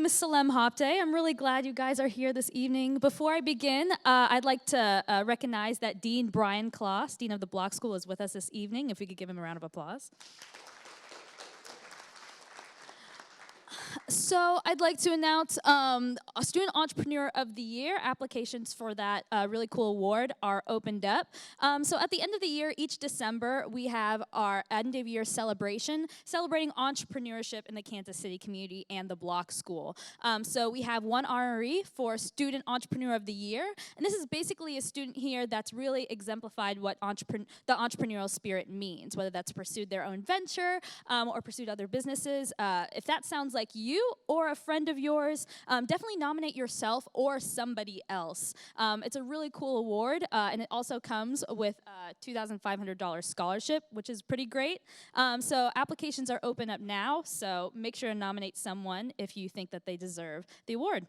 name is Salem Hopte. I'm really glad you guys are here this evening. Before I begin, I'd like to recognize that Dean Brian Kloss, Dean of the Block School, is with us this evening. If we could give him a round of applause. So I'd like to announce a Student Entrepreneur of the Year. Applications for that really cool award are opened up. So at the end of the year, each December, we have our end of year celebration, celebrating entrepreneurship in the Kansas City community and the Block School. So we have one honoree for Student Entrepreneur of the Year, and this is basically a student here that's really exemplified what the entrepreneurial spirit means, whether that's pursued their own venture or pursued other businesses. If that sounds like you or a friend of yours, definitely nominate yourself or somebody else. It's a really cool award, and it also comes with a $2,500 scholarship, which is pretty great. So applications are open up now, so make sure to nominate someone if you think that they deserve the award.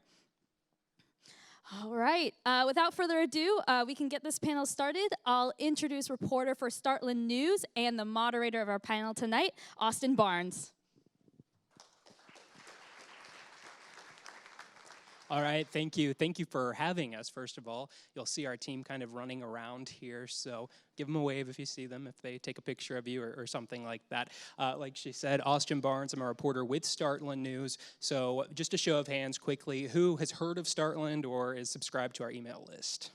All right, without further ado, we can get this panel started. I'll introduce reporter for Startland News and the moderator of our panel tonight, Austin Barnes. All right, thank you. Thank you for having us, first of all. You'll see our team kind of running around here, so give them a wave if you see them, if they take a picture of you or something like that. Like she said, Austin Barnes, I'm a reporter with Startland News. So just a show of hands quickly, who has heard of Startland or is subscribed to our email list?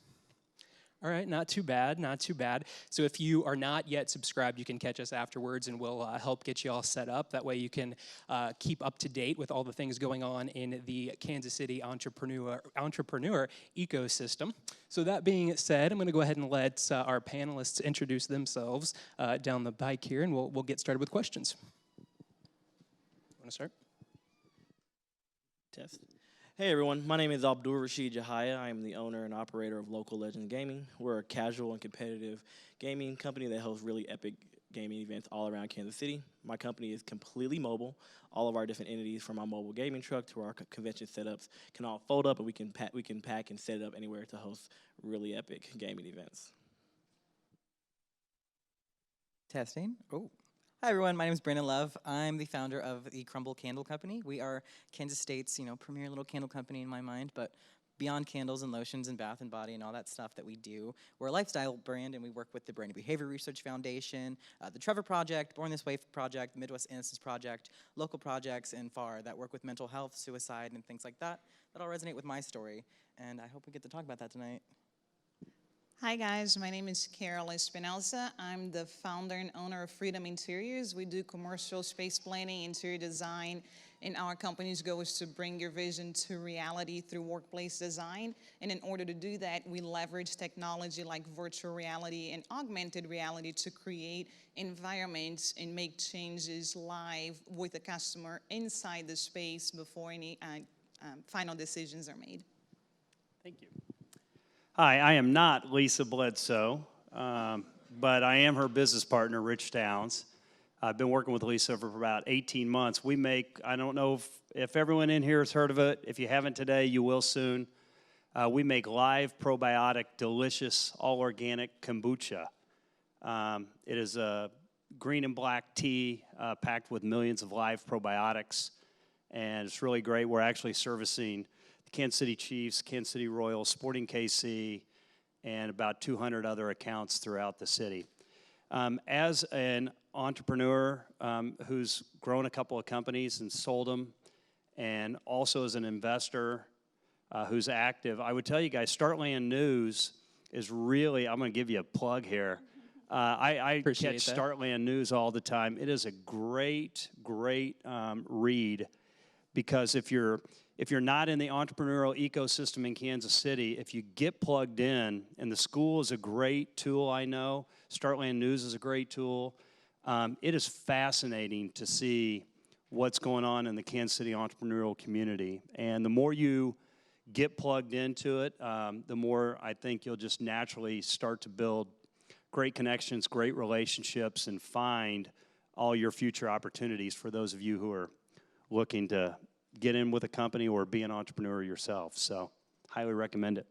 All right, not too bad, not too bad. So if you are not yet subscribed, you can catch us afterwards and we'll help get you all set up. That way you can keep up to date with all the things going on in the Kansas City entrepreneur ecosystem. So that being said, I'm going to go ahead and let our panelists introduce themselves down the bike here, and we'll get started with questions. Want to start? Test. Hey everyone, my name is Abdul Rashid Jahaya. I am the owner and operator of Local Legend Gaming. We're a casual and competitive gaming company that hosts really epic gaming events all around Kansas City. My company is completely mobile. All of our different entities, from our mobile gaming truck to our convention setups, can all fold up, and we can pack and set it up anywhere to host really epic gaming events. Testing. Oh. Hi everyone, my name is Brandon Love. I'm the founder of the Crumble Candle Company. We are Kansas State's, premier little candle company in my mind, but beyond candles and lotions and bath and body and all that stuff that we do, we're a lifestyle brand, and we work with the Brain and Behavior Research Foundation, the Trevor Project, Born This Way Project, Midwest Innocence Project, local projects and FAR that work with mental health, suicide, and things like that. That all resonate with my story, and I hope we get to talk about that tonight. Hi guys, my name is Carol Espinosa. I'm the founder and owner of Freedom Interiors. We do commercial space planning, interior design, and our company's goal is to bring your vision to reality through workplace design. And in order to do that, we leverage technology like virtual reality and augmented reality to create environments and make changes live with the customer inside the space before any final decisions are made. Thank you. Hi, I am not Lisa Bledsoe, but I am her business partner, Rich Downs. I've been working with Lisa for about 18 months. We make, I don't know if everyone in here has heard of it. If you haven't today, you will soon. We make live, probiotic, delicious, all-organic kombucha. It is a green and black tea packed with millions of live probiotics, and it's really great. We're actually servicing Kansas City Chiefs, Kansas City Royals, Sporting KC, and about 200 other accounts throughout the city. As an entrepreneur who's grown a couple of companies and sold them, and also as an investor who's active, I would tell you guys, Startland News is really, I'm going to give you a plug here. I catch Startland News all the time. It is a great read, because if you're not in the entrepreneurial ecosystem in Kansas City, if you get plugged in, and the school is a great tool, I know, Startland News is a great tool, it is fascinating to see what's going on in the Kansas City entrepreneurial community. And the more you get plugged into it, the more I think you'll just naturally start to build great connections, great relationships, and find all your future opportunities for those of you who are looking to get in with a company or be an entrepreneur yourself. So highly recommend it.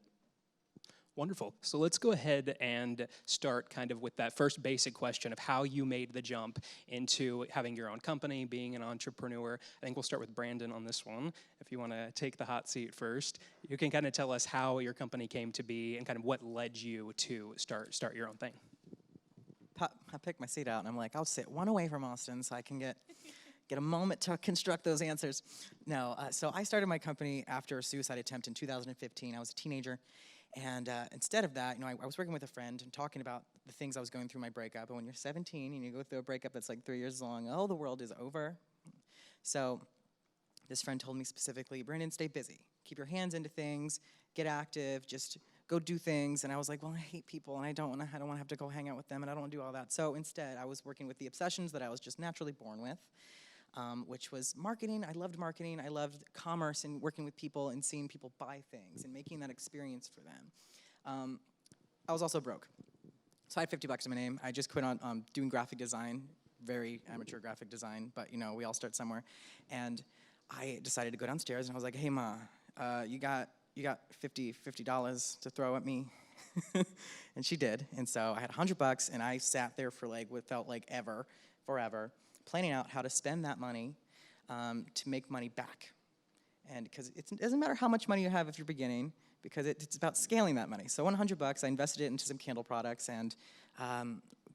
Wonderful. So let's go ahead and start kind of with that first basic question of how you made the jump into having your own company, being an entrepreneur. I think we'll start with Brandon on this one. If you want to take the hot seat first, you can kind of tell us how your company came to be and kind of what led you to start your own thing. I picked my seat out, and I'm like, I'll sit one away from Austin so I can get a moment to construct those answers. No, so I started my company after a suicide attempt in 2015. I was a teenager. And instead of that, I was working with a friend and talking about the things I was going through my breakup. And when you're 17 and you go through a breakup that's like 3 years long, oh, the world is over. So this friend told me specifically, Brandon, stay busy. Keep your hands into things. Get active. Just go do things. And I was like, well, I hate people, and I don't want to have to go hang out with them, and I don't want to do all that. So instead, I was working with the obsessions that I was just naturally born with. Which was marketing. I loved marketing. I loved commerce and working with people and seeing people buy things and making that experience for them. I was also broke. So I had $50 in my name. I just quit on doing graphic design, very amateur graphic design, but we all start somewhere. And I decided to go downstairs and I was like, hey, Ma, you got $50 to throw at me? And she did. And so I had $100 and I sat there for what felt like forever, planning out how to spend that money to make money back. And because it doesn't matter how much money you have if you're beginning, because it's about scaling that money. So $100, I invested it into some candle products, and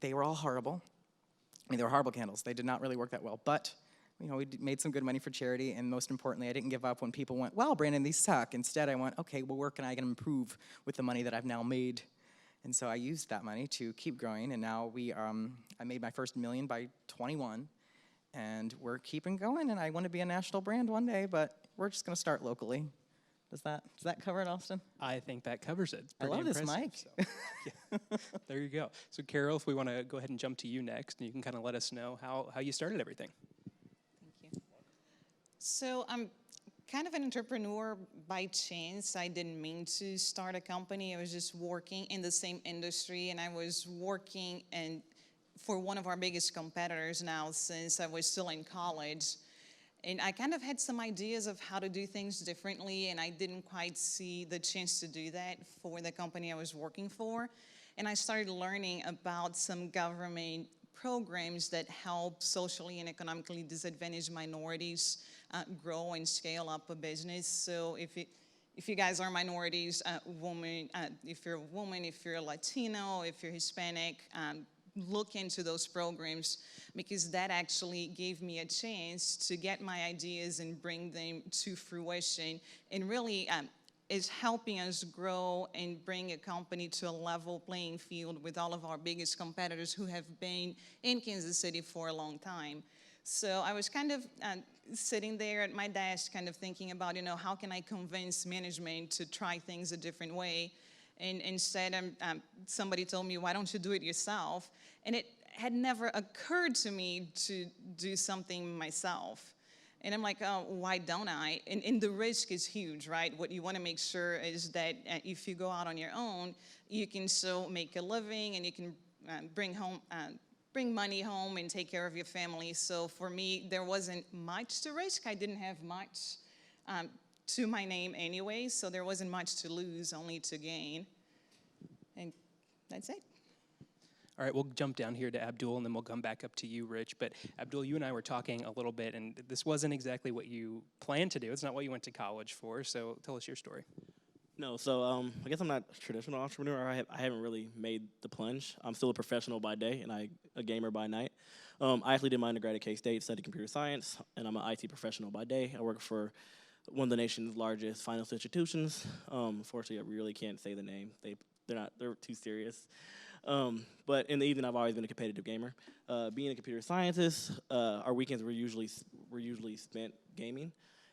they were all horrible. I mean, they were horrible candles. They did not really work that well. But we made some good money for charity, and most importantly, I didn't give up when people went, well, Brandon, these suck. Instead, I went, okay, well, where can I improve with the money that I've now made? And so I used that money to keep growing, and now I made my first $1 million by 21. And we're keeping going, and I want to be a national brand one day, but we're just going to start locally. Does that cover it, Austin? I think that covers it. It's I love this mic. So, yeah. There you go. So Carol, if we want to go ahead and jump to you next, and you can kind of let us know how you started everything. Thank you. So I'm kind of an entrepreneur by chance. I didn't mean to start a company. I was just working in the same industry, and I was working for one of our biggest competitors now since I was still in college. And I kind of had some ideas of how to do things differently, and I didn't quite see the chance to do that for the company I was working for. And I started learning about some government programs that help socially and economically disadvantaged minorities grow and scale up a business. So if you guys are minorities, if you're a woman, if you're a Latino, if you're Hispanic, look into those programs, because that actually gave me a chance to get my ideas and bring them to fruition, and really is helping us grow and bring a company to a level playing field with all of our biggest competitors who have been in Kansas City for a long time. So I was kind of sitting there at my desk kind of thinking about, how can I convince management to try things a different way? And instead, somebody told me, why don't you do it yourself? And it had never occurred to me to do something myself. And I'm like, oh, why don't I? And the risk is huge, right? What you want to make sure is that if you go out on your own, you can still make a living, and you can bring money home and take care of your family. So for me, there wasn't much to risk. I didn't have much to my name anyway, so there wasn't much to lose, only to gain. And that's it. All right, we'll jump down here to Abdul, and then we'll come back up to you, Rich. But Abdul, you and I were talking a little bit, and this wasn't exactly what you planned to do. It's not what you went to college for, so tell us your story. No, so I guess I'm not a traditional entrepreneur. I haven't really made the plunge. I'm still a professional by day, and a gamer by night. I actually did my undergrad at K-State, studied computer science, and I'm an IT professional by day. I work for one of the nation's largest financial institutions. Unfortunately, I really can't say the name. They're too serious. But in the evening, I've always been a competitive gamer. Being a computer scientist, our weekends were usually spent gaming,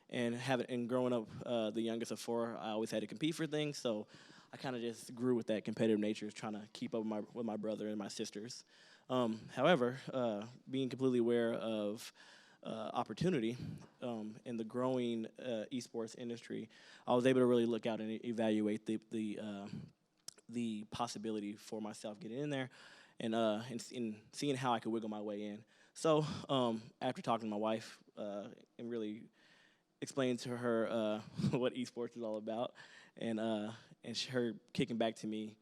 and growing up the youngest of four, I always had to compete for things. So I kind of just grew with that competitive nature, trying to keep up with my brother and my sisters. However, being completely aware of opportunity in the growing esports industry, I was able to really look out and evaluate the possibility for myself getting in there, and seeing how I could wiggle my way in. So after talking to my wife and really explaining to her what esports is all about, and and her kicking back to me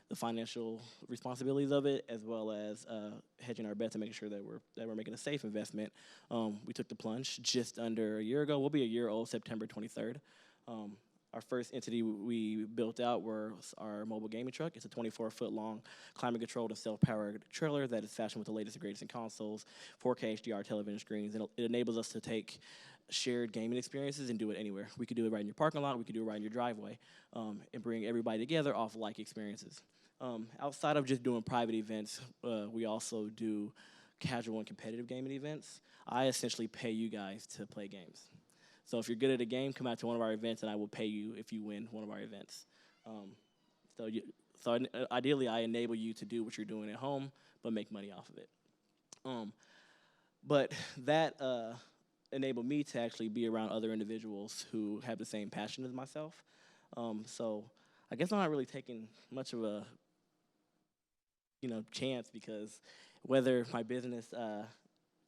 the financial responsibilities of it, as well as hedging our bets and making sure that we're making a safe investment. We took the plunge just under a year ago. We'll be a year old September 23rd. Our first entity we built out was our mobile gaming truck. It's a 24-foot long, climate-controlled and self-powered trailer that is fashioned with the latest and greatest in consoles, 4K HDR television screens, and it enables us to take shared gaming experiences and do it anywhere. We could do it right in your parking lot, we could do it right in your driveway, and bring everybody together off like experiences. Outside of just doing private events, we also do casual and competitive gaming events. I essentially pay you guys to play games. So if you're good at a game, come out to one of our events, and I will pay you if you win one of our events. So ideally, I enable you to do what you're doing at home, but make money off of it. But that enabled me to actually be around other individuals who have the same passion as myself. So I guess I'm not really taking much of a chance, because whether my business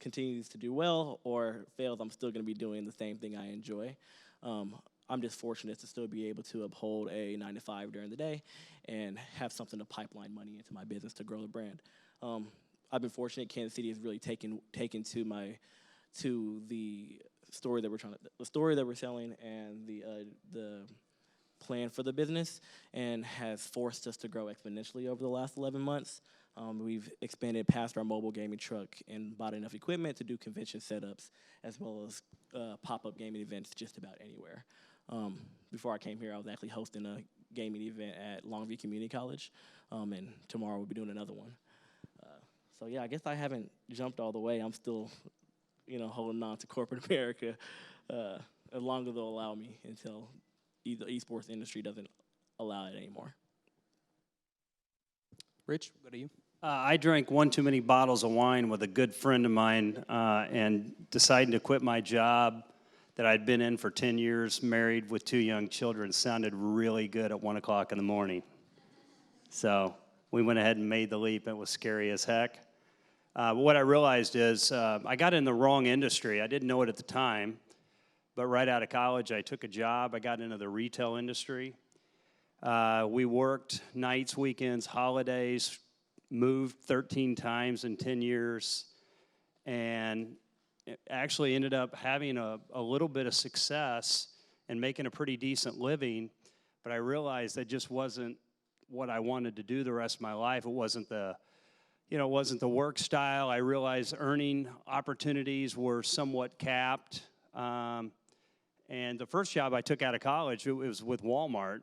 continues to do well or fails, I'm still going to be doing the same thing I enjoy. I'm just fortunate to still be able to uphold a 9-to-5 during the day and have something to pipeline money into my business to grow the brand. I've been fortunate. Kansas City has really taken to the story that we're selling and the plan for the business, and has forced us to grow exponentially over the last 11 months. We've expanded past our mobile gaming truck and bought enough equipment to do convention setups, as well as pop-up gaming events just about anywhere. Before I came here, I was actually hosting a gaming event at Longview Community College, and tomorrow we'll be doing another one. So yeah, I guess I haven't jumped all the way. I'm still, holding on to corporate America as long as they'll allow me, until the esports industry doesn't allow it anymore. Rich, what do you? I drank one too many bottles of wine with a good friend of mine, and deciding to quit my job that I'd been in for 10 years, married with 2 young children, sounded really good at 1 o'clock in the morning. So we went ahead and made the leap. It was scary as heck. But what I realized is I got in the wrong industry. I didn't know it at the time, but right out of college, I took a job. I got into the retail industry. We worked nights, weekends, holidays, moved 13 times in 10 years, and actually ended up having a little bit of success and making a pretty decent living, but I realized that just wasn't what I wanted to do the rest of my life. It wasn't the work style. I realized earning opportunities were somewhat capped. And the first job I took out of college, it was with Walmart.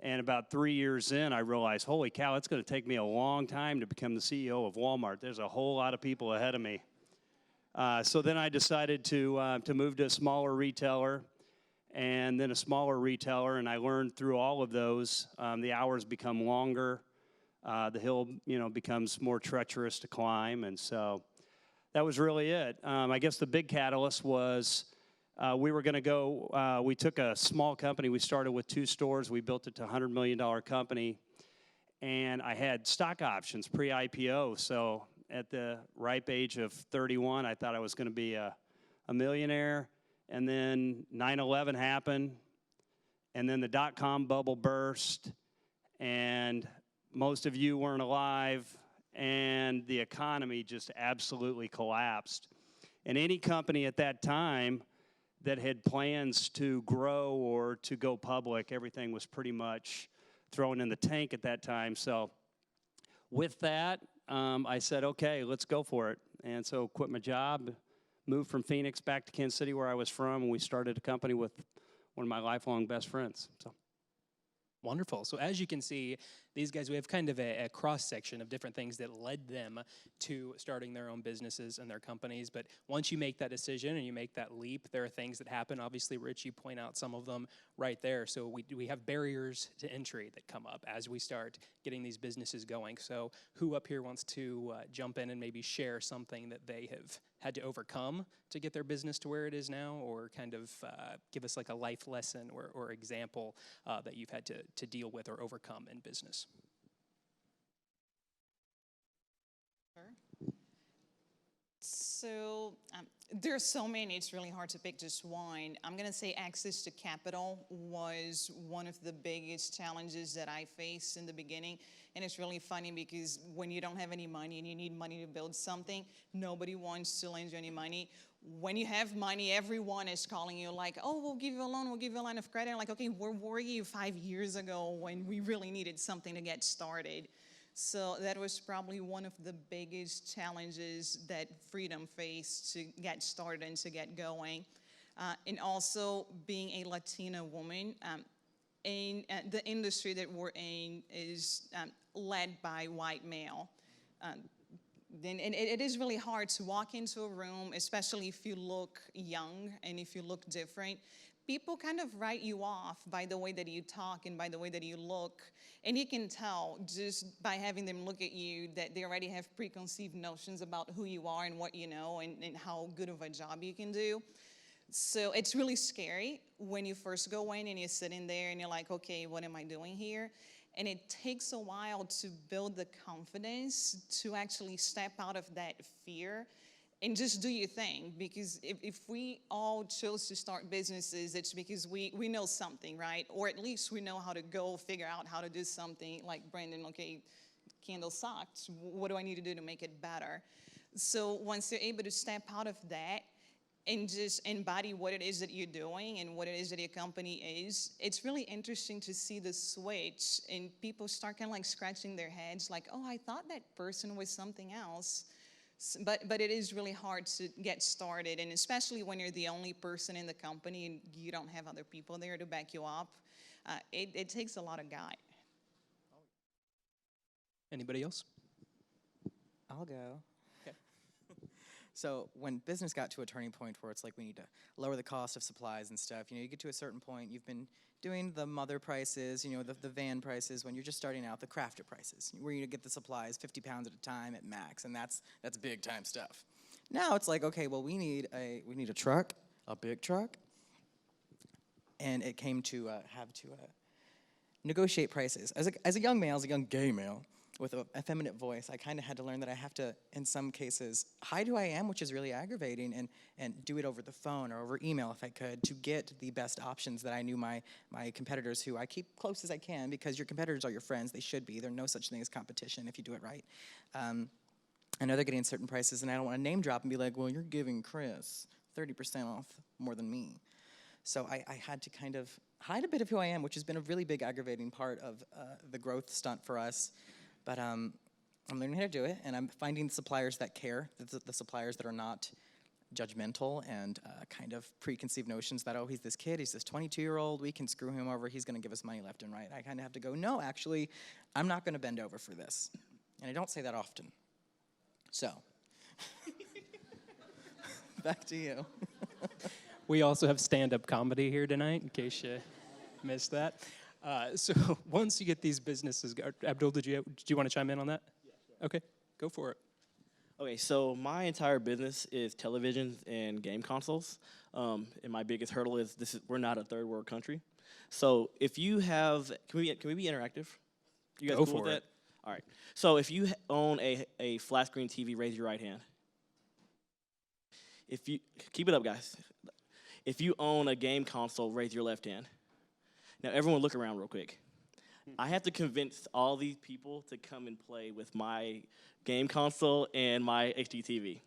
And about 3 years in, I realized, holy cow, it's going to take me a long time to become the CEO of Walmart. There's a whole lot of people ahead of me. So then I decided to move to a smaller retailer, and then a smaller retailer, and I learned through all of those, the hours become longer. The hill, becomes more treacherous to climb, and so that was really it. I guess the big catalyst was we were going to go, we took a small company. We started with 2 stores. We built it to a $100 million company, and I had stock options pre-IPO, so at the ripe age of 31, I thought I was going to be a millionaire, and then 9/11 happened, and then the dot-com bubble burst, and most of you weren't alive, and the economy just absolutely collapsed. And any company at that time that had plans to grow or to go public, everything was pretty much thrown in the tank at that time. So with that, I said, okay, let's go for it. And so quit my job, moved from Phoenix back to Kansas City, where I was from, and we started a company with one of my lifelong best friends. So. Wonderful. So as you can see, these guys, we have kind of a cross-section of different things that led them to starting their own businesses and their companies. But once you make that decision and you make that leap, there are things that happen. Obviously, Rich, you point out some of them right there. So we have barriers to entry that come up as we start getting these businesses going. So who up here wants to jump in and maybe share something that they have had to overcome to get their business to where it is now, or kind of give us like a life lesson or example that you've had to deal with or overcome in business? So There's so many, it's really hard to pick just one. I'm gonna say access to capital was one of the biggest challenges that I faced in the beginning. And it's really funny because when you don't have any money and you need money to build something, nobody wants to lend you any money. When you have money, everyone is calling you like, oh, we'll give you a loan, we'll give you a line of credit. Like, okay, where were you 5 years ago when we really needed something to get started? So that was probably one of the biggest challenges that Freedom faced to get started and to get going. And also being a Latina woman, in the industry that we're in is led by white male. And it is really hard to walk into a room, especially if you look young and if you look different. People kind of write you off by the way that you talk and by the way that you look. And you can tell just by having them look at you that they already have preconceived notions about who you are and what you know and how good of a job you can do. So it's really scary when you first go in and you're sitting there and you're like, okay, what am I doing here? And it takes a while to build the confidence to actually step out of that fear and just do your thing. Because if we all chose to start businesses, it's because we know something, right? Or at least we know how to go figure out how to do something like Brandon, okay, candle sucked. What do I need to do to make it better? So once you're able to step out of that and just embody what it is that you're doing and what it is that your company is, it's really interesting to see the switch and people start kind of like scratching their heads like, oh, I thought that person was something else. But it is really hard to get started, and especially when you're the only person in the company and you don't have other people there to back you up. It takes a lot of guts. Anybody else? I'll go. So when business got to a turning point where it's like we need to lower the cost of supplies and stuff, you get to a certain point, you've been doing the mother prices, the van prices, when you're just starting out, the crafter prices, where you get the supplies 50 pounds at a time at max, and that's big time stuff. Now it's like, okay, well we need a truck, a big truck, and it came to have to negotiate prices. As a young male, as a young gay male, with a effeminate voice, I kind of had to learn that I have to, in some cases, hide who I am, which is really aggravating, and do it over the phone or over email if I could to get the best options that I knew my competitors, who I keep close as I can, because your competitors are your friends. They should be. There's no such thing as competition if you do it right. I know they're getting certain prices, and I don't want to name drop and be like, well, you're giving Chris 30% off more than me. So I had to kind of hide a bit of who I am, which has been a really big aggravating part of the growth stunt for us. But I'm learning how to do it, and I'm finding suppliers that care, the suppliers that are not judgmental and kind of preconceived notions that, oh, he's this kid, he's this 22-year-old, we can screw him over, he's going to give us money left and right. I kind of have to go, no, actually, I'm not going to bend over for this. And I don't say that often. So, back to you. We also have stand-up comedy here tonight, in case you missed that. So once you get these businesses, Abdul, did you want to chime in on that? Yeah, sure. Okay, go for it. Okay, so my entire business is televisions and game consoles, and my biggest hurdle is we're not a third world country. So if you have, can we be interactive? You guys Go cool for with it. that? All right. So if you own a flat screen TV, raise your right hand. If you keep it up, guys. If you own a game console, raise your left hand. Now, everyone look around real quick. I have to convince all these people to come and play with my game console and my HDTV.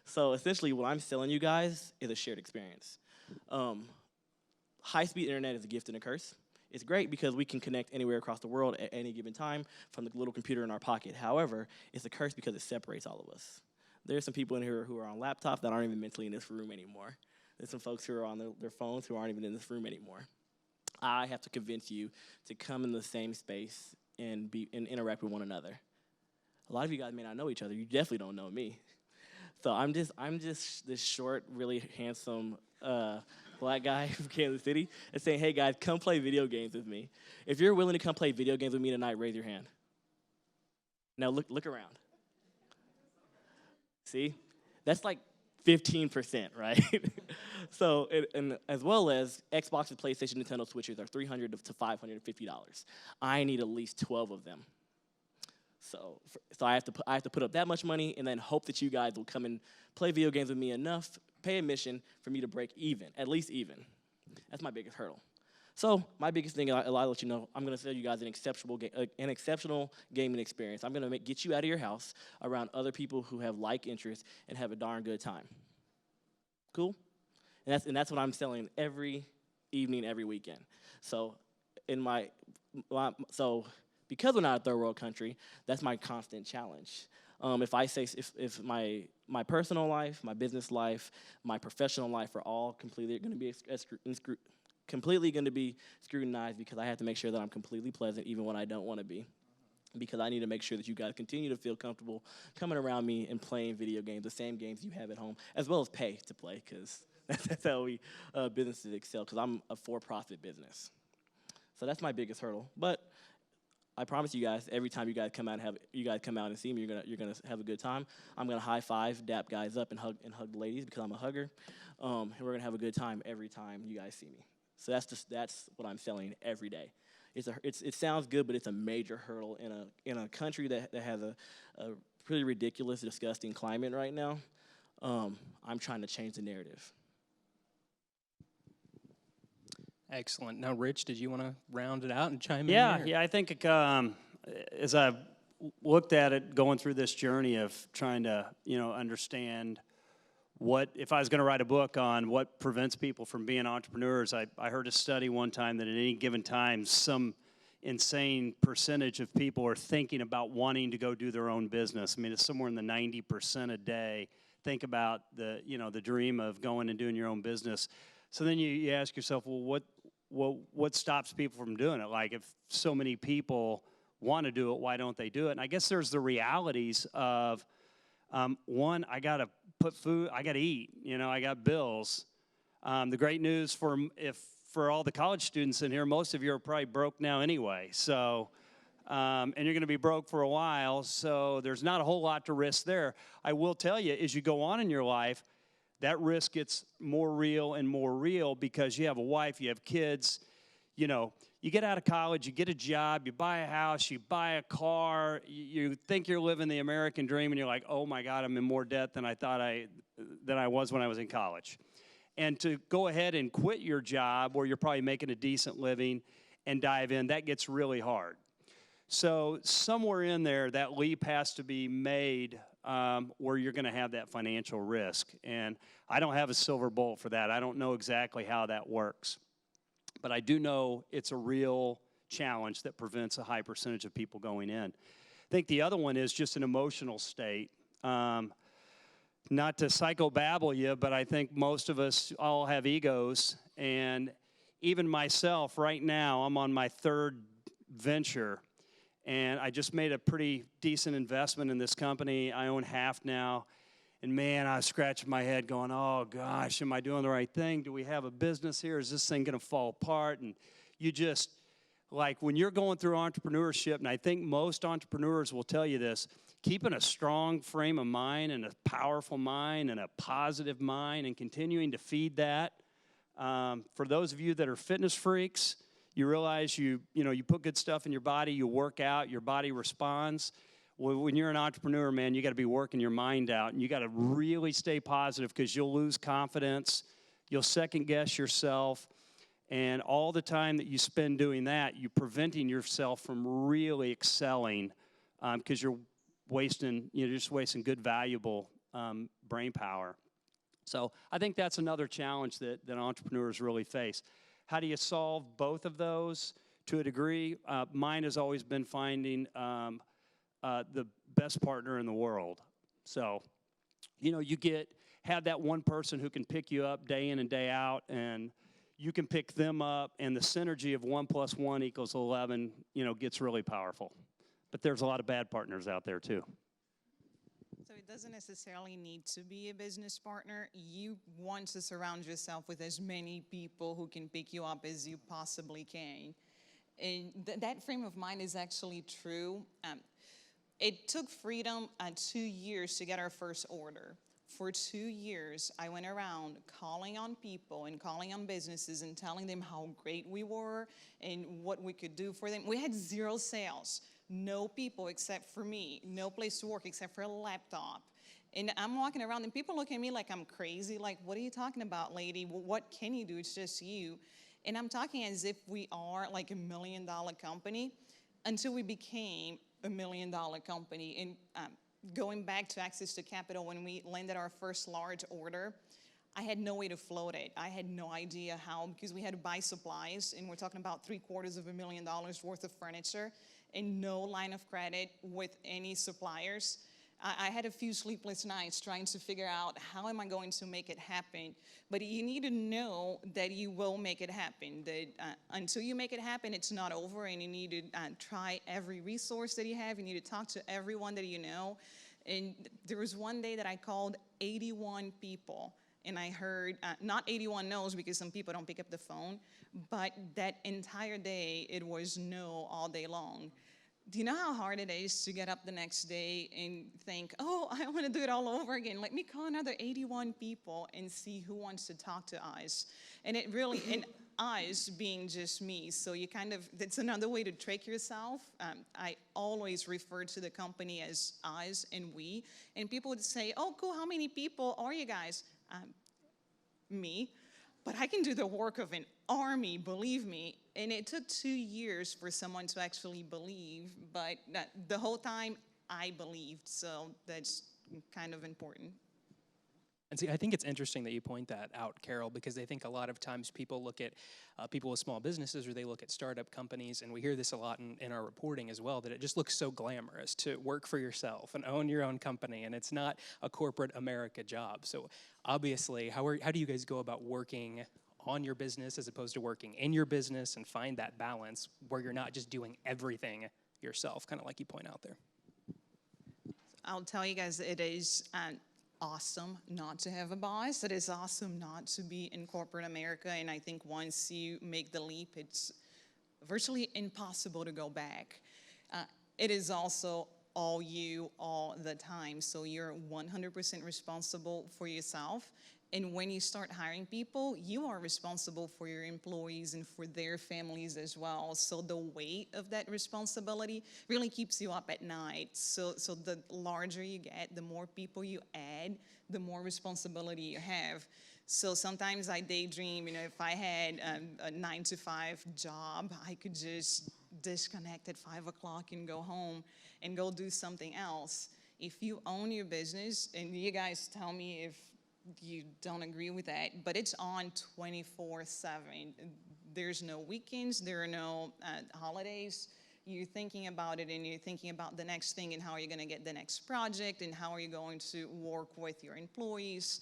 So essentially, what I'm selling you guys is a shared experience. High-speed internet is a gift and a curse. It's great because we can connect anywhere across the world at any given time from the little computer in our pocket. However, it's a curse because it separates all of us. There's some people in here who are on laptops that aren't even mentally in this room anymore. There's some folks who are on their phones who aren't even in this room anymore. I have to convince you to come in the same space and interact with one another. A lot of you guys may not know each other. You definitely don't know me. So I'm just this short, really handsome black guy from Kansas City and saying, hey guys, come play video games with me. If you're willing to come play video games with me tonight, raise your hand. Now look around. See? That's like 15%, right? So, and as well as Xbox, PlayStation, Nintendo Switches are $300 to $550. I need at least 12 of them. So I have to put up that much money and then hope that you guys will come and play video games with me enough, pay admission for me to break even, at least even. That's my biggest hurdle. So my biggest thing, I'll let you know, I'm going to sell you guys an exceptional gaming experience. I'm going to get you out of your house around other people who have like interests and have a darn good time. Cool? And that's what I'm selling every evening, every weekend. So because we're not a third world country, that's my constant challenge. If my personal life, my business life, my professional life are all completely going to be scrutinized, because I have to make sure that I'm completely pleasant even when I don't want to be. Because I need to make sure that you guys continue to feel comfortable coming around me and playing video games, the same games you have at home, as well as pay to play, because that's how we businesses excel, because I'm a for-profit business. So that's my biggest hurdle. But I promise you guys, every time you guys come out and see me, you're gonna have a good time. I'm gonna high five, dap guys up, and hug the ladies, because I'm a hugger. And we're gonna have a good time every time you guys see me. So that's what I'm selling every day. It sounds good, but it's a major hurdle in a country that has a pretty ridiculous, disgusting climate right now. I'm trying to change the narrative. Excellent. Now, Rich, did you want to round it out and chime in? Yeah, I think as I've looked at it, going through this journey of trying to, understand if I was going to write a book on what prevents people from being entrepreneurs, I heard a study one time that at any given time, some insane percentage of people are thinking about wanting to go do their own business. I mean, it's somewhere in the 90% a day. Think about the dream of going and doing your own business. So then you ask yourself, well, what stops people from doing it? Like, if so many people want to do it, why don't they do it? And I guess there's the realities of, one, I got to put food, I got to eat, I got bills. The great news for all the college students in here, most of you are probably broke now anyway. So, and you're going to be broke for a while, so there's not a whole lot to risk there. I will tell you, as you go on in your life, that risk gets more real and more real, because you have a wife, you have kids, you get out of college, you get a job, you buy a house, you buy a car, you think you're living the American dream, and you're like, oh my God, I'm in more debt than I thought than I was when I was in college. And to go ahead and quit your job where you're probably making a decent living and dive in, that gets really hard. So somewhere in there, that leap has to be made where you're going to have that financial risk. And I don't have a silver bullet for that. I don't know exactly how that works. But I do know it's a real challenge that prevents a high percentage of people going in. I think the other one is just an emotional state. Not to psychobabble you, but I think most of us all have egos. And even myself, right now, I'm on my third venture. And I just made a pretty decent investment in this company. I own half now. And man, I was scratching my head going, oh gosh, am I doing the right thing? Do we have a business here? Is this thing going to fall apart? And you just, like, when you're going through entrepreneurship, and I think most entrepreneurs will tell you this, keeping a strong frame of mind and a powerful mind and a positive mind and continuing to feed that. For those of you that are fitness freaks, you realize you put good stuff in your body, you work out, your body responds. Well, when you're an entrepreneur, man, you got to be working your mind out, and you got to really stay positive, because you'll lose confidence, you'll second guess yourself, and all the time that you spend doing that, you're preventing yourself from really excelling, because you're just wasting good, valuable brain power. So I think that's another challenge that entrepreneurs really face. How do you solve both of those to a degree? Mine has always been finding the best partner in the world. So, you have that one person who can pick you up day in and day out, and you can pick them up, and the synergy of 1 + 1 = 11, gets really powerful. But there's a lot of bad partners out there too. So it doesn't necessarily need to be a business partner. You want to surround yourself with as many people who can pick you up as you possibly can. And that frame of mind is actually true. It took Freedom 2 years to get our first order. For 2 years, I went around calling on people and calling on businesses and telling them how great we were and what we could do for them. We had 0 sales, no people except for me, no place to work except for a laptop. And I'm walking around and people look at me like I'm crazy. Like, what are you talking about, lady? What can you do? It's just you. And I'm talking as if we are like $1 million company until we became $1 million company. And going back to access to capital, when we landed our first large order, I had no way to float it. I had no idea how, because we had to buy supplies, and we're talking about $750,000 worth of furniture, and no line of credit with any suppliers. I had a few sleepless nights trying to figure out how am I going to make it happen. But you need to know that you will make it happen. That until you make it happen, it's not over, and you need to try every resource that you have. You need to talk to everyone that you know. And there was one day that I called 81 people. And I heard, not 81 no's because some people don't pick up the phone, but that entire day it was no all day long. Do you know how hard it is to get up the next day and think, oh, I want to do it all over again. Let me call another 81 people and see who wants to talk to us. And it really, and us being just me. So you kind of, that's another way to trick yourself. I always refer to the company as us and we. And people would say, oh, cool, how many people are you guys? Me. But I can do the work of an army, believe me. And it took 2 years for someone to actually believe, but the whole time I believed, so that's kind of important. And see, I think it's interesting that you point that out, Carol, because I think a lot of times people look at people with small businesses or they look at startup companies, and we hear this a lot in our reporting as well, that it just looks so glamorous to work for yourself and own your own company, and it's not a corporate America job. So obviously, how do you guys go about working on your business as opposed to working in your business and find that balance where you're not just doing everything yourself, kind of like you point out there? I'll tell you guys, it is awesome not to have a boss. It is awesome not to be in corporate America. And I think once you make the leap, it's virtually impossible to go back. It is also all you all the time. So you're 100% responsible for yourself. And when you start hiring people, you are responsible for your employees and for their families as well. So the weight of that responsibility really keeps you up at night. So the larger you get, the more people you add, the more responsibility you have. So sometimes I daydream, if I had a 9-to-5 job, I could just disconnect at 5 o'clock and go home and go do something else. If you own your business, and you guys tell me if you don't agree with that, but it's on 24/7. There's no weekends, there are no holidays. You're thinking about it, and you're thinking about the next thing and how you're going to get the next project and how are you going to work with your employees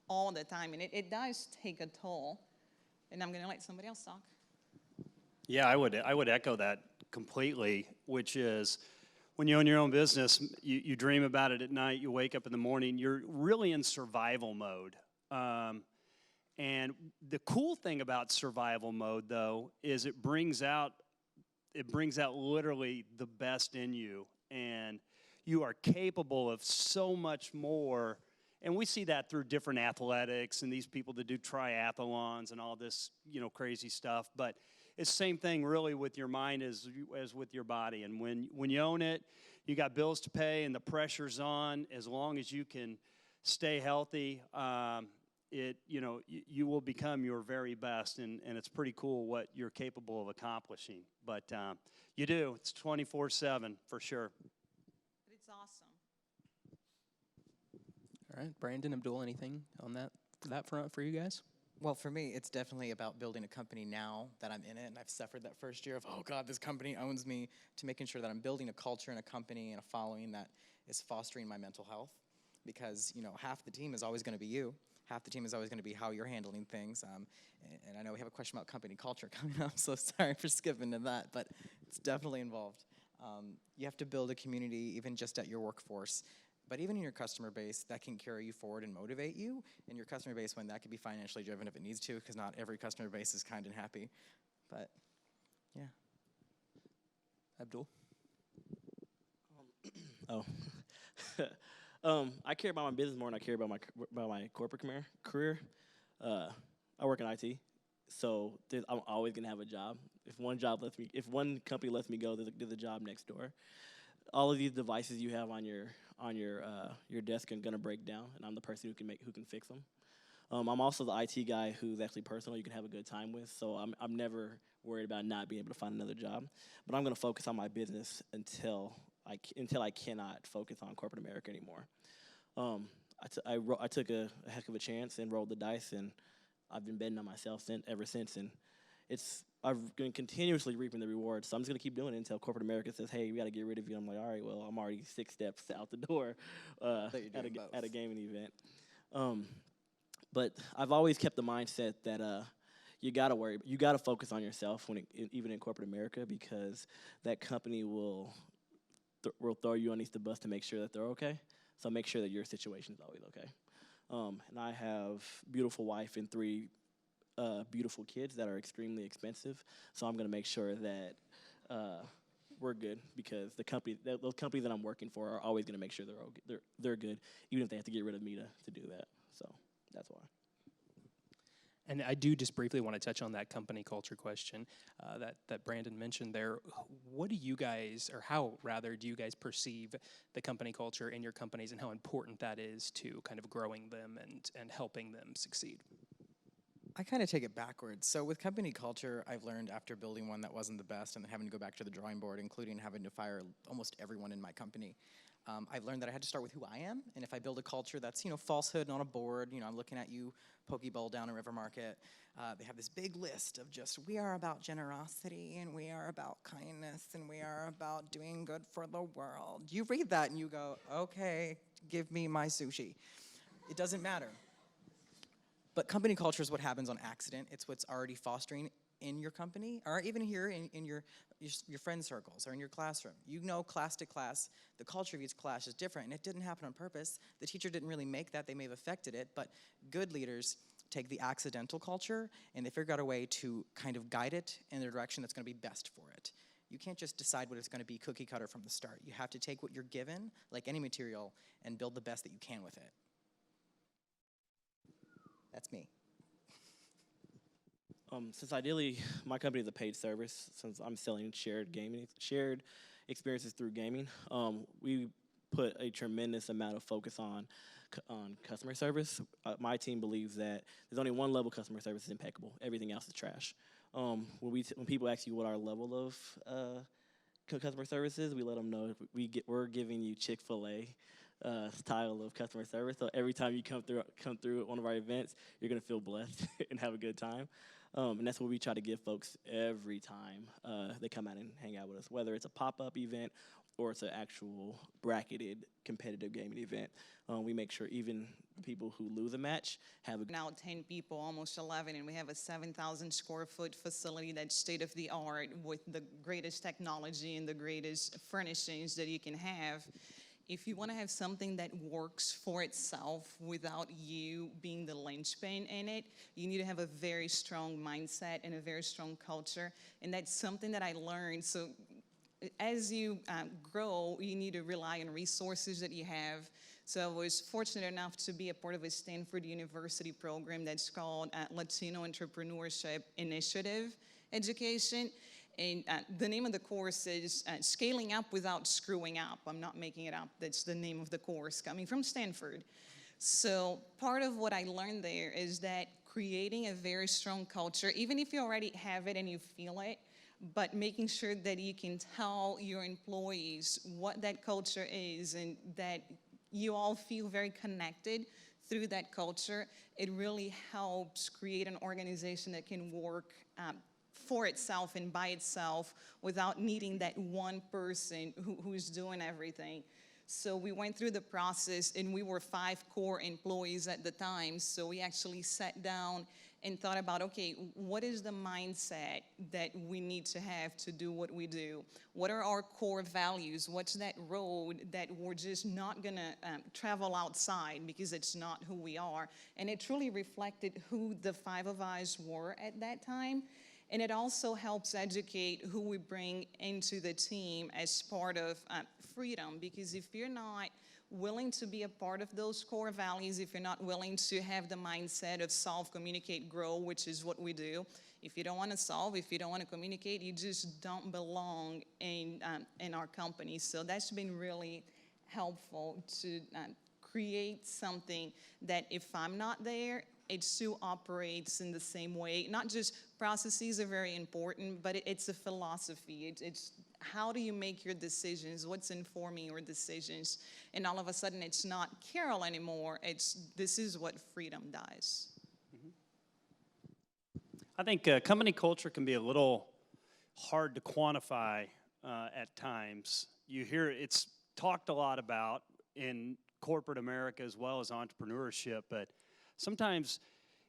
all the time. And it does take a toll. And I'm going to let somebody else talk. Yeah, I would echo that completely, which is when you own your own business, you dream about it at night, you wake up in the morning, you're really in survival mode. And the cool thing about survival mode, though, is it brings out literally the best in you, and you are capable of so much more. And we see that through different athletics and these people that do triathlons and all this, crazy stuff. But it's the same thing really with your mind as with your body. And when you own it, you got bills to pay and the pressure's on. As long as you can stay healthy, you will become your very best. And it's pretty cool what you're capable of accomplishing. But you do. It's 24/7 for sure. But it's awesome. All right, Brandon, Abdul, anything on that front for you guys? Well, for me, it's definitely about building a company now that I'm in it, and I've suffered that first year of, oh God, this company owns me, to making sure that I'm building a culture and a company and a following that is fostering my mental health. Because, half the team is always going to be you. Half the team is always going to be how you're handling things. And I know we have a question about company culture coming up, so sorry for skipping to that, but it's definitely involved. You have to build a community even just at your workforce. But even in your customer base, that can carry you forward and motivate you. In your customer base, when that can be financially driven if it needs to, because not every customer base is kind and happy. But, yeah. Abdul? I care about my business more than I care about my corporate career. I work in IT, so I'm always gonna have a job. If one company lets me go, there's a job next door. All of these devices you have on on your desk are gonna break down, and I'm the person who can fix them. I'm also the IT guy who's actually personal. You can have a good time with, so I'm never worried about not being able to find another job. But I'm gonna focus on my business until I cannot focus on corporate America anymore. I took a heck of a chance and rolled the dice, and I've been betting on myself ever since. And I've been continuously reaping the rewards. So I'm just gonna keep doing it until corporate America says, "Hey, we gotta get rid of you." I'm like, "All right, well, I'm already 6 steps out the door at a gaming event." But I've always kept the mindset that you gotta focus on yourself even in corporate America, because that company will throw you underneath the bus to make sure that they're okay. So make sure that your situation is always okay. And I have beautiful wife and 3 beautiful kids that are extremely expensive. So I'm gonna make sure that we're good, because those companies that I'm working for are always gonna make sure they're good, even if they have to get rid of me to do that. So that's why. And I do just briefly want to touch on that company culture question that Brandon mentioned there. What do you guys, or how rather, do you guys perceive the company culture in your companies, and how important that is to kind of growing them and helping them succeed? I kind of take it backwards. So with company culture, I've learned after building one that wasn't the best and then having to go back to the drawing board, including having to fire almost everyone in my company, I've learned that I had to start with who I am. And if I build a culture that's, falsehood on a board, I'm looking at you, Pokeball down in River Market, they have this big list of just, we are about generosity, and we are about kindness, and we are about doing good for the world. You read that and you go, okay, give me my sushi. It doesn't matter. But company culture is what happens on accident. It's what's already fostering in your company, or even here in your friend circles or in your classroom. Class to class, the culture of each class is different, and it didn't happen on purpose. The teacher didn't really make that. They may have affected it, but good leaders take the accidental culture and they figure out a way to kind of guide it in the direction that's gonna be best for it. You can't just decide what it's gonna be cookie cutter from the start. You have to take what you're given, like any material, and build the best that you can with it. That's me. Since ideally my company is a paid service, since I'm selling shared experiences through gaming, we put a tremendous amount of focus on customer service. My team believes that there's only one level customer service is impeccable. Everything else is trash. When people ask you what our level of customer service is, we let them know we're giving you Chick-fil-A style of customer service. So every time you come through one of our events, you're gonna feel blessed and have a good time. And that's what we try to give folks every time they come out and hang out with us, whether it's a pop-up event or it's an actual bracketed competitive gaming event. We make sure even people who lose a match have a Now 10 people, almost 11, and we have a 7,000 square foot facility that's state of the art with the greatest technology and the greatest furnishings that you can have. If you want to have something that works for itself without you being the linchpin in it, you need to have a very strong mindset and a very strong culture. And that's something that I learned. So as you grow, you need to rely on resources that you have. So I was fortunate enough to be a part of a Stanford University program that's called Latino Entrepreneurship Initiative Education. And the name of the course is Scaling Up Without Screwing Up. I'm not making it up. That's the name of the course coming from Stanford. So part of what I learned there is that creating a very strong culture, even if you already have it and you feel it, but making sure that you can tell your employees what that culture is and that you all feel very connected through that culture, it really helps create an organization that can work for itself and by itself without needing that one person who's doing everything. So we went through the process, and we were 5 core employees at the time. So we actually sat down and thought about, okay, what is the mindset that we need to have to do what we do? What are our core values? What's that road that we're just not gonna travel outside because it's not who we are? And it truly reflected who the 5 of us were at that time. And it also helps educate who we bring into the team as part of freedom, because if you're not willing to be a part of those core values, if you're not willing to have the mindset of solve, communicate, grow, which is what we do, if you don't want to solve, if you don't want to communicate, you just don't belong in our company. So that's been really helpful to create something that if I'm not there, it still operates in the same way. Not just processes are very important, but it's a philosophy. It's how do you make your decisions? What's informing your decisions? And all of a sudden, it's not Carol anymore. This is what freedom does. I think company culture can be a little hard to quantify at times. You hear it's talked a lot about in corporate America as well as entrepreneurship, but sometimes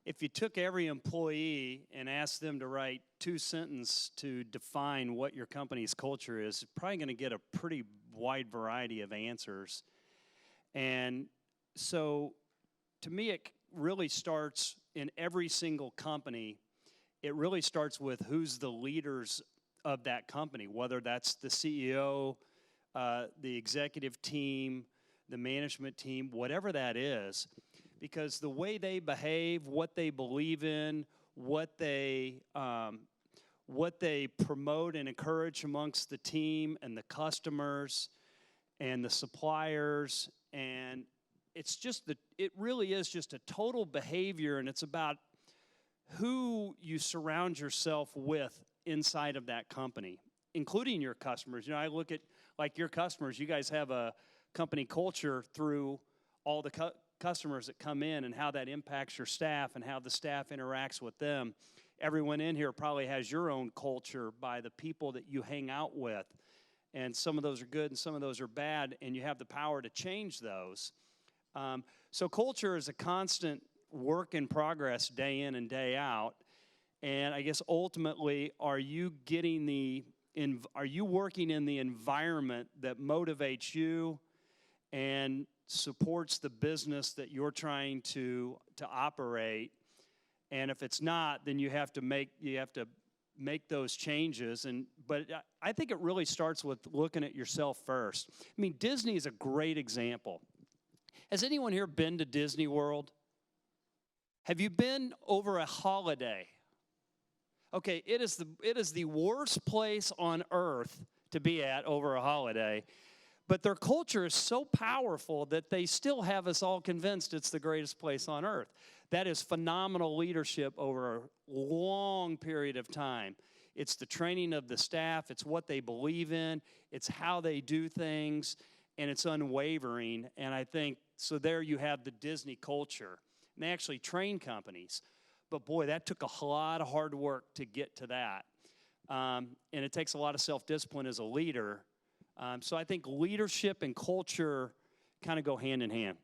if you took every employee and asked them to write 2 sentences to define what your company's culture is, you're probably going to get a pretty wide variety of answers. And so to me, it really starts in every single company. It really starts with who's the leaders of that company, whether that's the CEO, the executive team, the management team, whatever that is, because the way they behave, what they believe in, what they promote and encourage amongst the team and the customers and the suppliers, and it really is just a total behavior, and it's about who you surround yourself with inside of that company, including your customers. You know, I look at like your customers. You guys have a company culture through all the customers that come in and how that impacts your staff and how the staff interacts with them. Everyone in here probably has your own culture by the people that you hang out with. And some of those are good and some of those are bad, and you have the power to change those. So culture is a constant work in progress day in and day out. And I guess ultimately, are you working in the environment that motivates you and supports the business that you're trying to operate? And if it's not, then you have to make those changes. But I think it really starts with looking at yourself first. I mean, Disney is a great example. Has anyone here been to Disney World? Have you been over a holiday? Okay, it is the worst place on earth to be at over a holiday. But their culture is so powerful that they still have us all convinced it's the greatest place on earth. That is phenomenal leadership over a long period of time. It's the training of the staff. It's what they believe in. It's how they do things. And it's unwavering. And I think, so there you have the Disney culture. And they actually train companies. But boy, that took a lot of hard work to get to that. And it takes a lot of self-discipline as a leader. So I think leadership and culture kind of go hand in hand.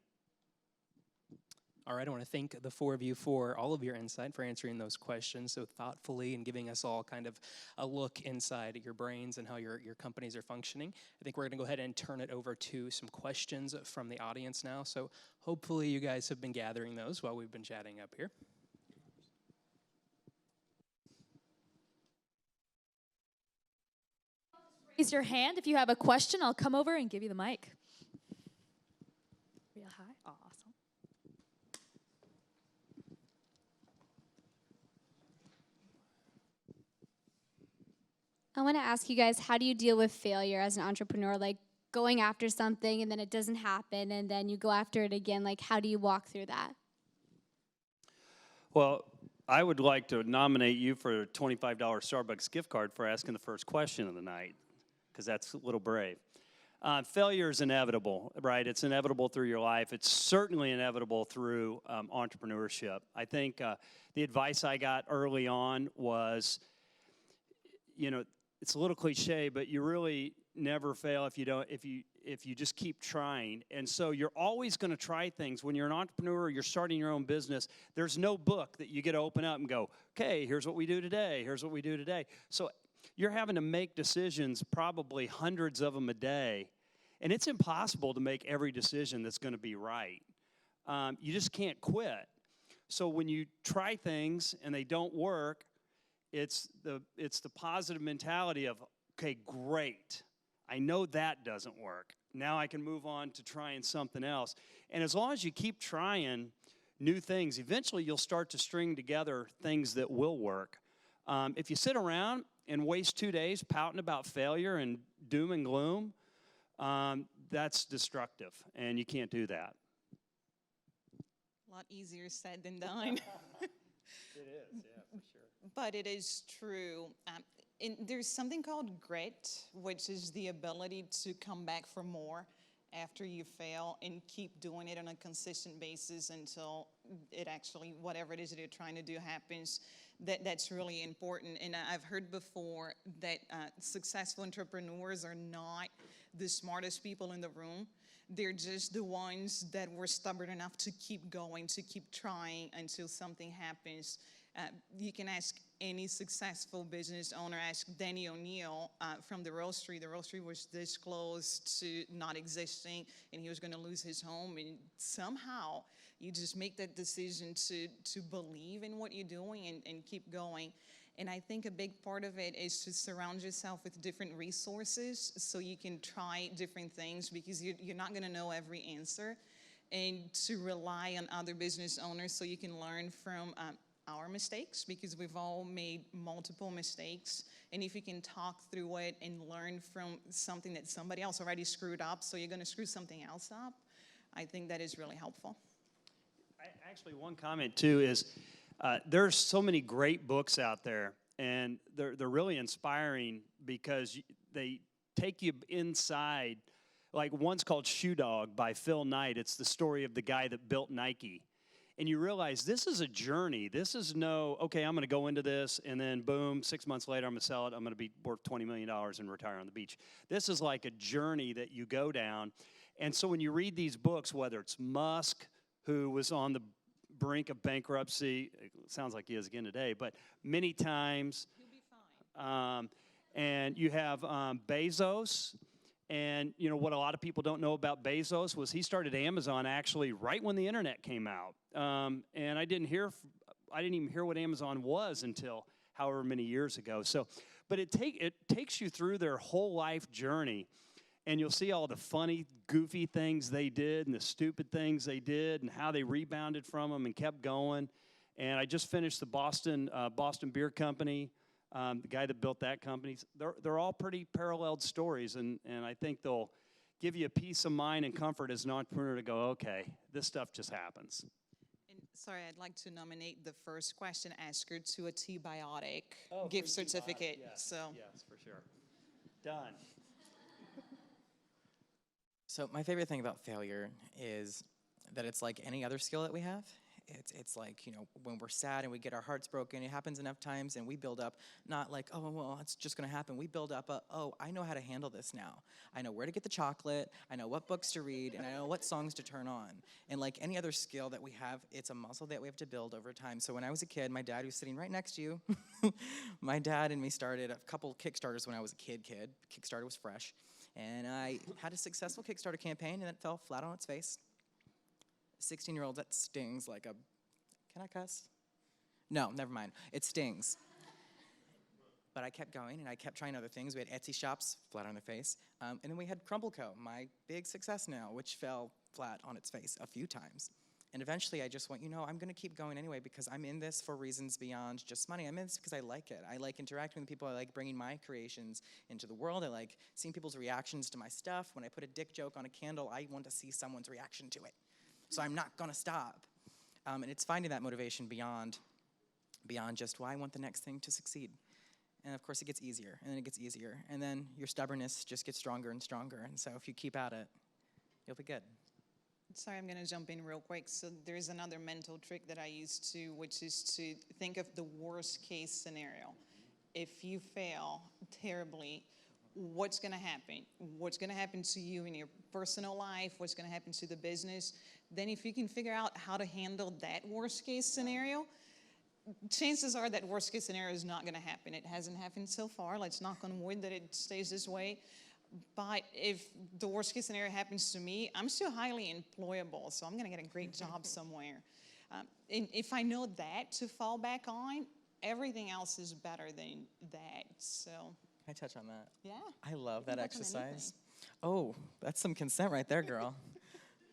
All right, I want to thank the 4 of you for all of your insight, for answering those questions so thoughtfully and giving us all kind of a look inside your brains and how your companies are functioning. I think we're going to go ahead and turn it over to some questions from the audience now. So hopefully you guys have been gathering those while we've been chatting up here. Raise your hand if you have a question. I'll come over and give you the mic. Real high. Awesome. I want to ask you guys, how do you deal with failure as an entrepreneur? Like going after something and then it doesn't happen and then you go after it again. Like how do you walk through that? Well, I would like to nominate you for a $25 Starbucks gift card for asking the first question of the night, because that's a little brave. Failure is inevitable, right? It's inevitable through your life. It's certainly inevitable through entrepreneurship. I think the advice I got early on was, you know, it's a little cliche, but you really never fail if you just keep trying. And so you're always going to try things. When you're an entrepreneur, you're starting your own business, there's no book that you get to open up and go, okay, here's what we do today, here's what we do today. So you're having to make decisions, probably hundreds of them a day, and it's impossible to make every decision that's going to be right. You just can't quit. So when you try things and they don't work, it's the positive mentality of, okay, great. I know that doesn't work. Now I can move on to trying something else. And as long as you keep trying new things, eventually you'll start to string together things that will work. If you sit around and waste 2 days pouting about failure and doom and gloom, that's destructive, and you can't do that. A lot easier said than done. It is, yeah, for sure. But it is true. There's something called grit, which is the ability to come back for more after you fail and keep doing it on a consistent basis until it actually, whatever it is that you're trying to do happens. That's really important. And I've heard before that successful entrepreneurs are not the smartest people in the room. They're just the ones that were stubborn enough to keep going, to keep trying until something happens. You can ask any successful business owner, ask Danny O'Neill from the Roastery. The Roastery was this close to not existing, and he was going to lose his home. And somehow, you just make that decision to believe in what you're doing and keep going. And I think a big part of it is to surround yourself with different resources so you can try different things, because you're not going to know every answer. And to rely on other business owners so you can learn from our mistakes, because we've all made multiple mistakes. And if you can talk through it and learn from something that somebody else already screwed up, so you're going to screw something else up, I think that is really helpful. Actually, one comment too is there's so many great books out there, and they're really inspiring because they take you inside. Like one's called Shoe Dog by Phil Knight. It's the story of the guy that built Nike. And you realize this is a journey. This is no, okay, I'm going to go into this, and then boom, 6 months later, I'm going to sell it. I'm going to be worth $20 million and retire on the beach. This is like a journey that you go down. And so when you read these books, whether it's Musk, who was on the brink of bankruptcy, it sounds like he is again today, but many times. You'll be fine. And you have Bezos. And you know what a lot of people don't know about Bezos was he started Amazon actually right when the internet came out. And I didn't even hear what Amazon was until however many years ago. So, but it takes you through their whole life journey, and you'll see all the funny, goofy things they did and the stupid things they did and how they rebounded from them and kept going. And I just finished the Boston Beer Company. The guy that built that company, they're all pretty paralleled stories, and I think they'll give you a peace of mind and comfort as an entrepreneur to go, okay, this stuff just happens. And sorry, I'd like to nominate the first question asker to a T-Biotic gift certificate. Yes, so yes, for sure. Done. So my favorite thing about failure is that it's like any other skill that we have. It's like, you know, when we're sad and we get our hearts broken, it happens enough times and we build up, not like, oh, well, it's just going to happen. We build up oh, I know how to handle this now. I know where to get the chocolate. I know what books to read, and I know what songs to turn on. And like any other skill that we have, it's a muscle that we have to build over time. So when I was a kid, my dad, who's sitting right next to you, my dad and me started a couple Kickstarters when I was a kid. Kickstarter was fresh. And I had a successful Kickstarter campaign, and it fell flat on its face. 16-year-olds, that stings like a, can I cuss? No, never mind. It stings. But I kept going, and I kept trying other things. We had Etsy shops, flat on their face. And then we had Crumble Co., my big success now, which fell flat on its face a few times. And eventually I just went, you know, I'm going to keep going anyway because I'm in this for reasons beyond just money. I'm in this because I like it. I like interacting with people. I like bringing my creations into the world. I like seeing people's reactions to my stuff. When I put a dick joke on a candle, I want to see someone's reaction to it. So I'm not going to stop. And it's finding that motivation beyond just, well, I want the next thing to succeed. And of course it gets easier, and then it gets easier. And then your stubbornness just gets stronger and stronger. And so if you keep at it, you'll be good. sorry, I'm going to jump in real quick. So there's another mental trick that I use too, which is to think of the worst case scenario. If you fail terribly, what's going to happen? What's going to happen to you in your personal life? What's going to happen to the business? Then if you can figure out how to handle that worst case scenario, chances are that worst case scenario is not going to happen. It hasn't happened so far. Let's knock on wood that it stays this way. But if the worst case scenario happens to me, I'm still highly employable, so I'm going to get a great job somewhere. And if I know that to fall back on, everything else is better than that. So Can I touch on that? yeah. I love can that touch on anything. exercise. Oh, that's some consent right there, girl.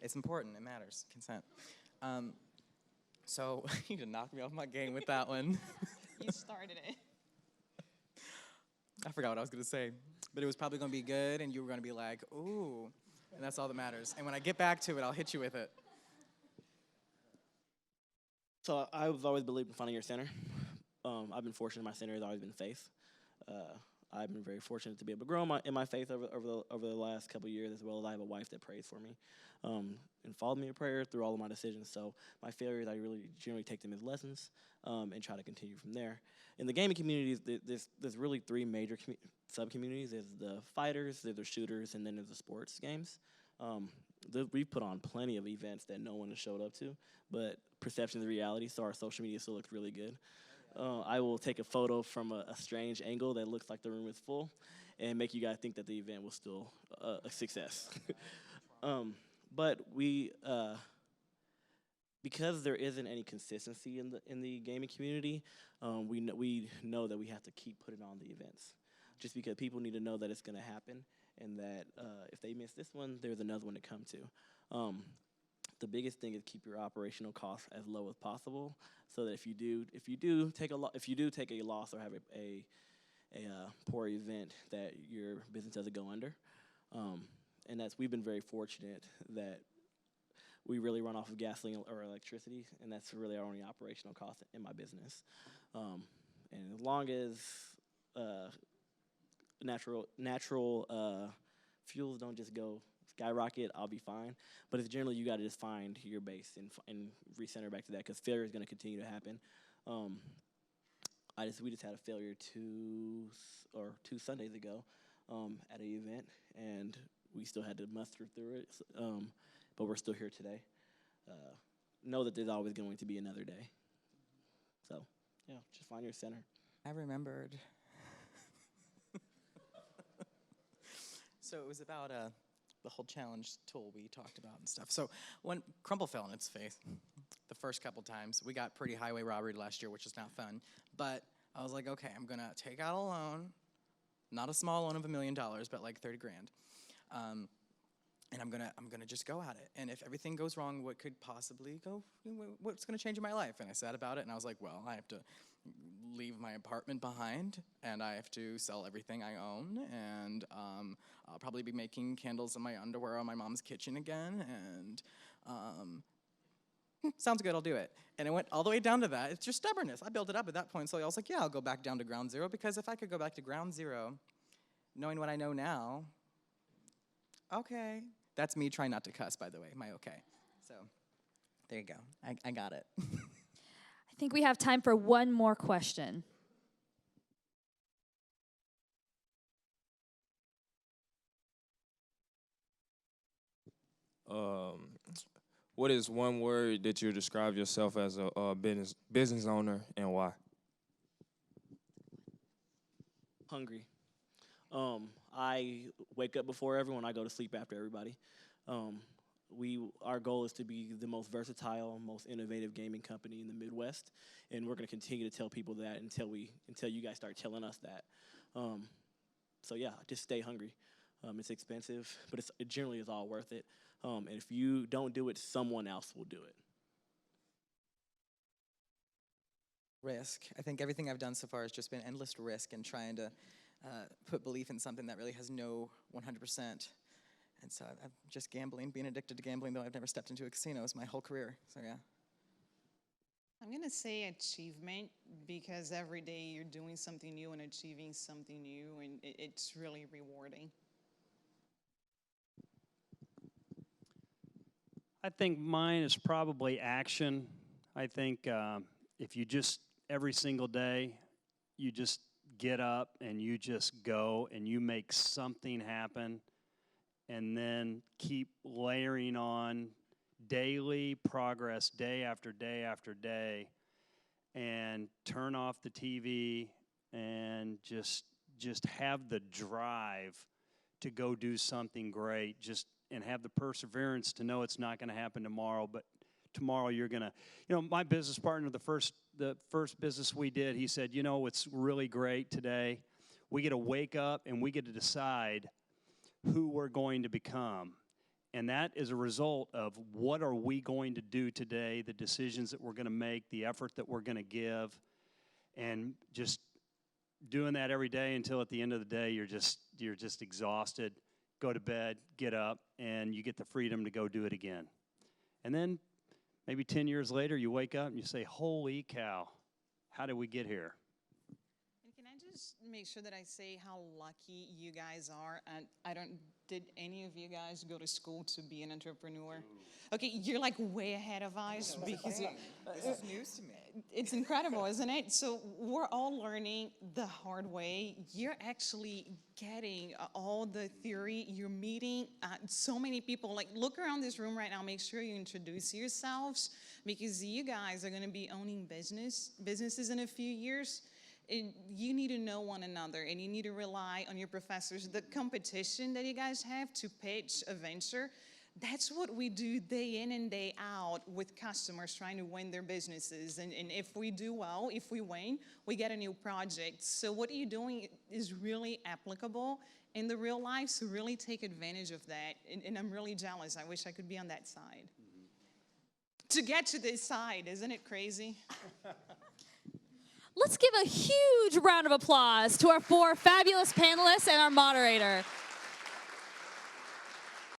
It's important. It matters. Consent. So you just knocked me off my game with that one. You started it. I forgot what I was going to say. But it was probably going to be good, and you were going to be like, ooh. And that's all that matters. And when I get back to it, I'll hit you with it. So I've always believed in finding your center. I've been fortunate. My center has always been faith. I've been very fortunate to be able to grow in my faith over the last couple of years, as well as I have a wife that prays for me and followed me in prayer through all of my decisions. So my failures, I really generally take them as lessons and try to continue from there. In the gaming communities, there's really three major sub-communities. There's the fighters, there's the shooters, and then there's the sports games. We've put on plenty of events that no one has showed up to, but perception is reality, so our social media still looks really good. I will take a photo from a strange angle that looks like the room is full and make you guys think that the event was still a success. But because there isn't any consistency in the gaming community, we know that we have to keep putting on the events, just because people need to know that it's going to happen and that if they miss this one, there's another one to come to. The biggest thing is keep your operational costs as low as possible, so that if you do take a loss or have a poor event, that your business doesn't go under. And we've been very fortunate that we really run off of gasoline or electricity, and that's really our only operational cost in my business. And as long as natural fuels don't just go skyrocket, I'll be fine. But it's generally you got to just find your base and recenter back to that, because failure is going to continue to happen. We just had a failure two Sundays ago at an event, and we still had to muster through it. But we're still here today. Know that there's always going to be another day. So, yeah, just find your center. I remembered. So it was about the whole challenge tool we talked about and stuff. So when Crumble fell on its face the first couple times, we got pretty highway robbery last year, which is not fun. But I was like, okay, I'm gonna take out a loan, not a small loan of $1 million, but like 30 grand. And I'm gonna just go at it. And if everything goes wrong, what could possibly go? What's gonna change in my life? And I sat about it, and I was like, well, I have to leave my apartment behind, and I have to sell everything I own, and I'll probably be making candles in my underwear on my mom's kitchen again. And sounds good, I'll do it. And it went all the way down to that. It's just stubbornness. I built it up at that point, so I was like, yeah, I'll go back down to ground zero, because if I could go back to ground zero, knowing what I know now, okay. That's me trying not to cuss, by the way, my okay. So there you go, I got it. I think we have time for one more question. What is one word that you describe yourself as a business owner, and why? Hungry. I wake up before everyone. I go to sleep after everybody. Our goal is to be the most versatile, most innovative gaming company in the Midwest, and we're going to continue to tell people that until you guys start telling us that. So yeah, just stay hungry. It's expensive, but it generally is all worth it. And if you don't do it, someone else will do it. Risk. I think everything I've done so far has just been endless risk and trying to put belief in something that really has no 100%. And so I'm just gambling, being addicted to gambling, though I've never stepped into a casino my whole career. So yeah. I'm gonna say achievement, because every day you're doing something new and achieving something new, and it's really rewarding. I think mine is probably action. I think if you just, every single day, you just get up and you just go and you make something happen, and then keep layering on daily progress, day after day after day, and turn off the TV and just have the drive to go do something great, and have the perseverance to know it's not going to happen tomorrow, but tomorrow you're going to, my business partner, the first business we did, he said, what's really great today, we get to wake up and we get to decide who we're going to become. And that is a result of what are we going to do today, the decisions that we're going to make, the effort that we're going to give, and just doing that every day until at the end of the day you're just exhausted. go to bed, get up, and you get the freedom to go do it again. And then maybe 10 years later, you wake up and you say, holy cow, how did we get here? And can I just make sure that I say how lucky you guys are? And did any of you guys go to school to be an entrepreneur? Okay, you're like way ahead of us because This is news to me. it's incredible, isn't it? So we're all learning the hard way. You're actually getting all the theory. You're meeting so many people. Like, look around this room right now. Make sure you introduce yourselves because you guys are going to be owning businesses in a few years. And you need to know one another, and you need to rely on your professors. The competition that you guys have to pitch a venture, that's what we do day in and day out with customers trying to win their businesses. And if we do well, if we win, we get a new project. So what you're doing is really applicable in the real life, so really take advantage of that. And I'm really jealous. I wish I could be on that side. To get to this side, isn't it crazy? Let's give a huge round of applause to our 4 fabulous panelists and our moderator.